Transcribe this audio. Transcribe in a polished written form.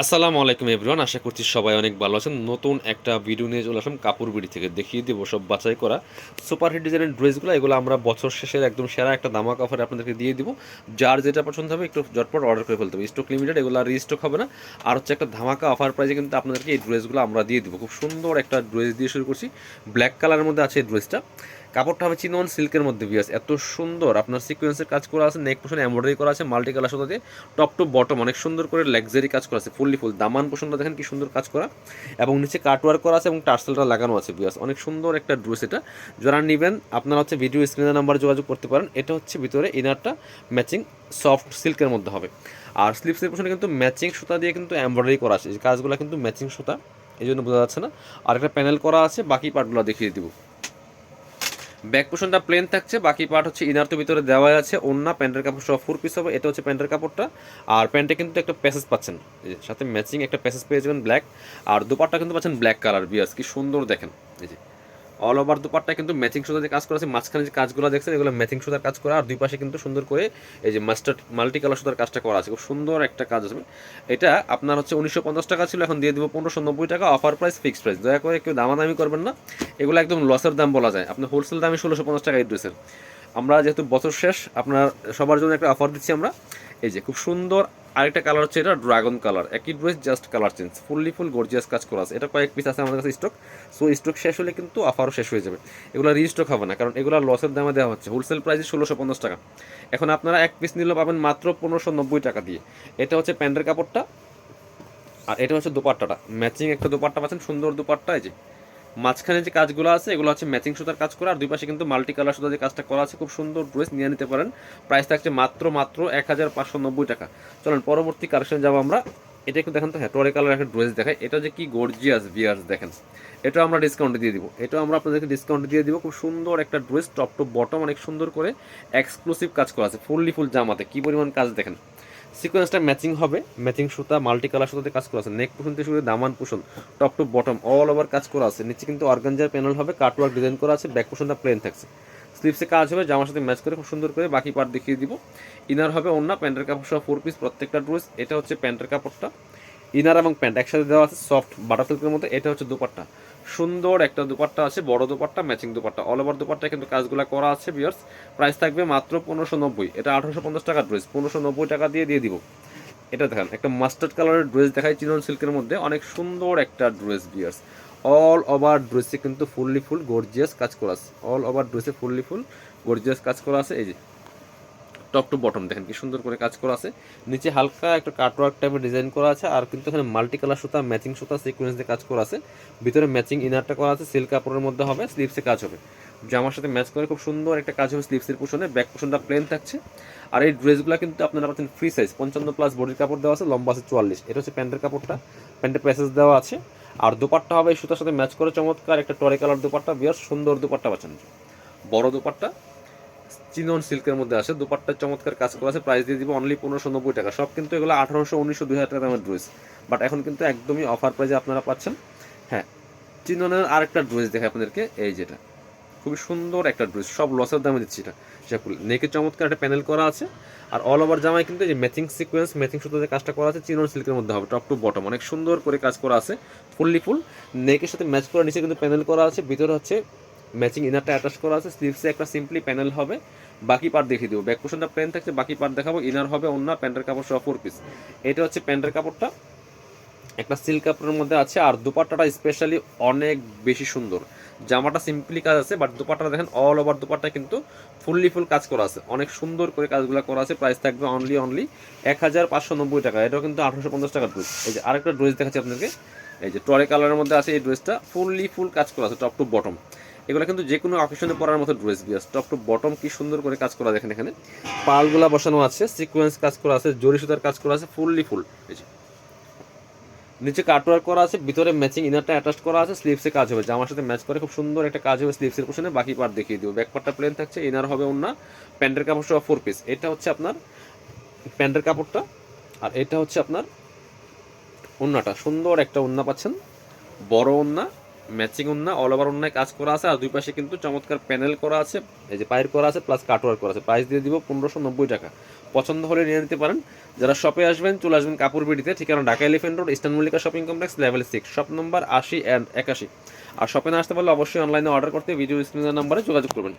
আসসালামু আলাইকুম এভরিওয়ান, আশা করছি সবাই অনেক ভালো আছেন। নতুন একটা ভিডিও নিয়ে চলে আসলাম কাপড় বিড়ি থেকে। দেখিয়ে দেবো সব বাছাই করা সুপার হিট ডিজাইনের ড্রেসগুলো। এগুলো আমরা বছর শেষের একদম সেরা একটা দামাক অফারে আপনাদেরকে দিয়ে দিব। যার যেটা পছন্দ হবে একটু ঝটপট অর্ডার করে ফেলতে হবে। স্টক লিমিটেড, এগুলো আর রিস্টক হবে না। আর হচ্ছে একটা ধামাকা অফার প্রাইসে কিন্তু আপনাদেরকে এই ড্রেসগুলো আমরা দিয়ে দিব। খুব সুন্দর একটা ড্রেস দিয়ে শুরু করছি। ব্ল্যাক কালারের মধ্যে আছে এই ড্রেসটা। কাপড়টা হবে চিনন সিল্কের মধ্যে বিয়াস, এত সুন্দর আপনার সিকোয়েন্সের কাজ করা আছে, নেক পোশনে এমব্রয়ডারি করা আছে, মাল্টি কালার সাথে টপ টু বটম অনেক সুন্দর করে লাক্সারি কাজ করা আছে, ফুললি ফুল দামান পোশনটা দেখেন কি সুন্দর কাজ করা, এবং নিচে কাটওয়ার্ক করা আছে এবং টার্সেলটা লাগানো আছে বিয়াস। অনেক সুন্দর একটা ড্রেস এটা। যারা নেবেন আপনারা হচ্ছে ভিডিও স্ক্রিনের নাম্বার যোগাযোগ করতে পারেন। এটা হচ্ছে ভিতরে ইনারটা ম্যাচিং সফট সিল্কের মধ্যে হবে। আর স্লিপসের পোশনে কিন্তু ম্যাচিং সুতা দিয়ে কিন্তু এমব্রয়ডারি করা আছে, এই কাজগুলো কিন্তু ম্যাচিং সুতা, এই জন্য বোঝা যাচ্ছে না। আর একটা প্যানেল করা আছে, বাকি পার্টগুলো দেখিয়ে দিব। ব্যাক পোর্শনটা প্লেন থাকছে, বাকি পার্ট হচ্ছে ইনার তো ভিতরে দেওয়া আছে। ওন্না প্যান্টের কাপড় সহ 4 পিস হবে। এটা হচ্ছে প্যান্টের কাপড়টা। আর প্যান্টে কিন্তু একটা প্যাসেজ পাচ্ছেন, এই যে সাথে ম্যাচিং একটা প্যাসেজ পেয়ে যাবেন ব্ল্যাক। আর দুপাট্টা কিন্তু পাচ্ছেন ব্ল্যাক কালার বিয়াস, কি সুন্দর দেখেন। এই যে অল ওভার দুপাট্টা কিন্তু ম্যাচিং সুতা দিয়ে কাজ করা আছে। মাঝখানে যে কাজগুলো দেখছেন এগুলো ম্যাচিং সুতার কাজ করা, আর দুই পাশে কিন্তু সুন্দর করে এই যে মাস্টার্ড মাল্টি কালার সুতার কাজটা করা আছে। খুব সুন্দর একটা কাজ আছে। এটা আপনার হচ্ছে 1950 টাকা ছিল, এখন দিয়ে দিব 1590 টাকা। অফার প্রাইস, ফিক্সড প্রাইস, দয়া করে কেউ দামাদামি করবেন না। এগুলো একদম লসের দাম বলা যায়। আপনার হোলসেল দামে 1650 টাকা এই ড্রেসের। আমরা যেহেতু বছর শেষ, আপনার সবার জন্য একটা অফার দিচ্ছি আমরা। এই যে খুব সুন্দর আরেকটা কালার হচ্ছে এটা ড্রাগন কালার, একই dress just colour change, fully full gorgeous কাজ করা আছে। এটা কয়েক পিস আছে আমাদের কাছে স্টক। সো স্টক শেষ হলে কিন্তু অফারও শেষ হয়ে যাবে। এগুলো রিস্টক হবে না, কারণ এগুলো লসের দামে দেওয়া হচ্ছে। হোলসেল প্রাইসে 1650 টাকা, এখন আপনারা এক পিস নিলেও পাবেন মাত্র 1590 টাকা দিয়ে। এটা হচ্ছে প্যান্টের কাপড়টা, আর এটা হচ্ছে দোপাট্টাটা। ম্যাচিং একটা দোপাট্টা পাচ্ছেন, সুন্দর দোপাট্টা। এই যে মাঝখানে যে কাজগুলো আছে এগুলো হচ্ছে ম্যাচিং সুতার কাজ করা, আর দুই পাশে কিন্তু মাল্টি কালার সুতা যে কাজটা করা আছে। খুব সুন্দর ড্রেস, নিয়ে নিতে পারেন। প্রাইস থাকছে মাত্র 1590 টাকা। চলেন পরবর্তী কালেকশন যাবো আমরা। এটা একটু দেখেন তো, হ্যাঁ টরে কালার একটা ড্রেস দেখায়। এটা যে কি গর্জিয়াস ভিয়ার্স দেখেন। এটা আমরা ডিসকাউন্টে দিয়ে দিব, এটা আমরা আপনাদেরকে ডিসকাউন্টে দিয়ে দিব। খুব সুন্দর একটা ড্রেস, টপ টু বটম অনেক সুন্দর করে এক্সক্লুসিভ কাজ করা আছে, ফুললি ফুল জামাতে কি পরিমাণ কাজ দেখেন। সিকোয়েন্সটা ম্যাচিং হবে, ম্যাচিং সুতা মাল্টি কালার সুতাতে কাজ করা আছে। নেক পোষণ থেকে শুরু করে দামান পোষণ top to bottom all over কাজ করা আছে। নিচে কিন্তু অর্গানজার প্যানেল হবে, কাটওয়ার্ক ডিজাইন করা আছে। ব্যাক পোষণটা প্লেন থাকছে, স্লিপসে কাজ হবে, জামার সাথে ম্যাচ করে খুব সুন্দর করে বাকি পার্ট দেখিয়ে দিব। ইনার হবে অন্য প্যান্টের কাপড় সহ 4 পিস প্রত্যেকটা ড্রেস। এটা হচ্ছে প্যান্টের কাপড়টা, ইনার এবং প্যান্ট একসাথে দেওয়া আছে সফট বাটার সিল্কের মধ্যে। এটা হচ্ছে দুপাট্টা, সুন্দর একটা দুপাট্টা আছে, বড় dupatta, matching dupatta, all over dupatta কিন্তু কাজগুলো করা আছে বিয়ার্স। প্রাইস থাকবে মাত্র 1590। এটা 1850 টাকার ড্রেস, 1590 টাকা দিয়ে দিয়ে দিব। এটা দেখেন একটা মাস্টার্ড কালারের ড্রেস দেখায় চিনন সিল্কের মধ্যে, অনেক সুন্দর একটা ড্রেস বিয়ার্স। অল ওভার ড্রেসে কিন্তু ফুললি ফুল গর্জিয়াস কাজ করা আছে। অল ওভার ড্রেসে ফুললি ফুল গর্জিয়াস কাজ করা আছে। এই যে টপ টু বটম দেখেন কি সুন্দর করে কাজ করা আছে। নিচে হালকা একটা কাটওয়ার্ক টাইপের ডিজাইন করা আছে, আর কিন্তু এখানে মাল্টি কালার সুতা ম্যাচিং সুতা সিকোয়েন্স দিয়ে কাজ করা আছে। ভিতরে ম্যাচিং ইনারটা করা আছে, সিল্ক কাপড়ের মধ্যে হবে, স্লিভসে কাজ হবে। জামার সাথে ম্যাচ করে খুব সুন্দর একটা কাজ হবে স্লিভসের পোশনে। ব্যাক পোশনটা প্লেন থাকছে। আর এই ড্রেসগুলো কিন্তু আপনারা পাচ্ছেন ফ্রি সাইজ, 55+ বডির কাপড় দেওয়া আছে, লম্বা আছে 44। এটা হচ্ছে প্যান্টের কাপড়টা, প্যান্টের প্যাসেজ দেওয়া আছে। আর দুপাট্টা হবে এই সুতার সাথে ম্যাচ করে চমৎকার একটা টরে কালার দুপাট্টা, বিয়ার সুন্দর দুপাট্টা পাচ্ছেন, বড় দুপাট্টা চিনন সিল্কের মধ্যে আসে। দুপাট্টার চমৎকার কাজ করা আছে। প্রাইস দিয়ে দিব অনলি 1590 টাকা। সব কিন্তু এগুলো 1800, 1900, 2000 টাকা দামের ড্রেস, বাট এখন কিন্তু একদমই অফার প্রাইসে আপনারা পাচ্ছেন। হ্যাঁ, চিননের আরেকটা ড্রেস দেখে আপনাদেরকে, এই যেটা খুবই সুন্দর একটা ড্রেস, সব লসের দামে দিচ্ছি এটা। সেপুল নেকে চমৎকার একটা প্যানেল করা আছে, আর অল ওভার জামায় কিন্তু যে ম্যাচিং সিকোয়েন্স ম্যাচিং সুতোতে কাজটা করা আছে চিনন সিল্কের মধ্যে হবে। টপ টু বটম অনেক সুন্দর করে কাজ করা আছে, ফুললি ফুল নেকের সাথে ম্যাচ করা। নিচে কিন্তু প্যানেল করা আছে, ভিতরে হচ্ছে ম্যাচিং ইনারটা অ্যাটাচ করা আছে। স্লিভসে একটা সিম্পলি প্যানেল হবে, বাকি পার্ট দেখিয়ে দেবো। ব্যাক পোর্শনটা প্লেন থাকছে, বাকি পার্ট দেখাবো। ইনার হবে অন্য প্যান্টের কাপড় সহ 4 পিস। এটা হচ্ছে প্যান্টের কাপড়টা, একটা সিল্ক কাপড়ের মধ্যে আছে। আর দুপাট্টাটা স্পেশালি অনেক বেশি সুন্দর। জামাটা সিম্পলি কাজ আছে, বাট দুপাট্টাটা দেখেন অল ওভার দুপাট্টা কিন্তু ফুললি ফুল কাজ করা আছে, অনেক সুন্দর করে কাজগুলো করা আছে। প্রাইস থাকবে অনলি 1590 টাকা। এটাও কিন্তু 1850 টাকার ড্রেস। এই যে আরেকটা ড্রেস দেখাচ্ছি আপনাকে, এই যে টরে কালারের মধ্যে আছে এই ড্রেসটা, ফুললি ফুল কাজ করা আছে টপ টু বটম। এগুলো কিন্তু যে কোনো অকেশনে পরার মতো dress Beas. Top to bottom কি সুন্দর করে কাজ করা দেখেন, এখানে পালগুলা বসানো আছে, সিকোয়েন্স কাজ করা আছে, জরি সুতার কাজ করা আছে, ফুললি ফুল। এই যে নিচে কাটওয়ার্ক করা আছে, ভিতরে ম্যাচিং ইনারটা অ্যাটাচ করা আছে। স্লিভসে কাজ হবে, জামার সাথে ম্যাচ করে খুব সুন্দর একটা কাজ হবে স্লিভসের পোশনে। বাকি পার্ট দেখিয়ে দিব। ব্যাক পার্টটা প্লেন থাকছে, ইনার হবে অন্য প্যান্টের কাপড় সহ 4 পিস। এটা হচ্ছে আপনার প্যান্টের কাপড়টা, আর এটা হচ্ছে আপনার ওন্নাটা। সুন্দর একটা ওন্না পাচ্ছেন, বড় ওন্না, ম্যাচিং ওন্না, অল ওভার ওন্নায় কাজ করা আছে, আর দুই পাশে কিন্তু চমৎকার প্যানেল করা আছে, এই যে পায়ের করা আছে প্লাস কাটওয়ার্ক করা আছে। প্রাইস দিয়ে দিব 1590 টাকা। পছন্দ হলে নিয়ে নিতে পারেন। যারা শপে আসবেন চলে আসবেন কাপড় বিডিতে, ঠিকানা Dhaka elephant road, eastern Mallika shopping complex, level 6, shop number 80 and 81। আর শপে না আসতে পারলে অবশ্যই অনলাইনে অর্ডার করতে ভিডিও স্ক্রিনের নাম্বারে যোগাযোগ করবেন।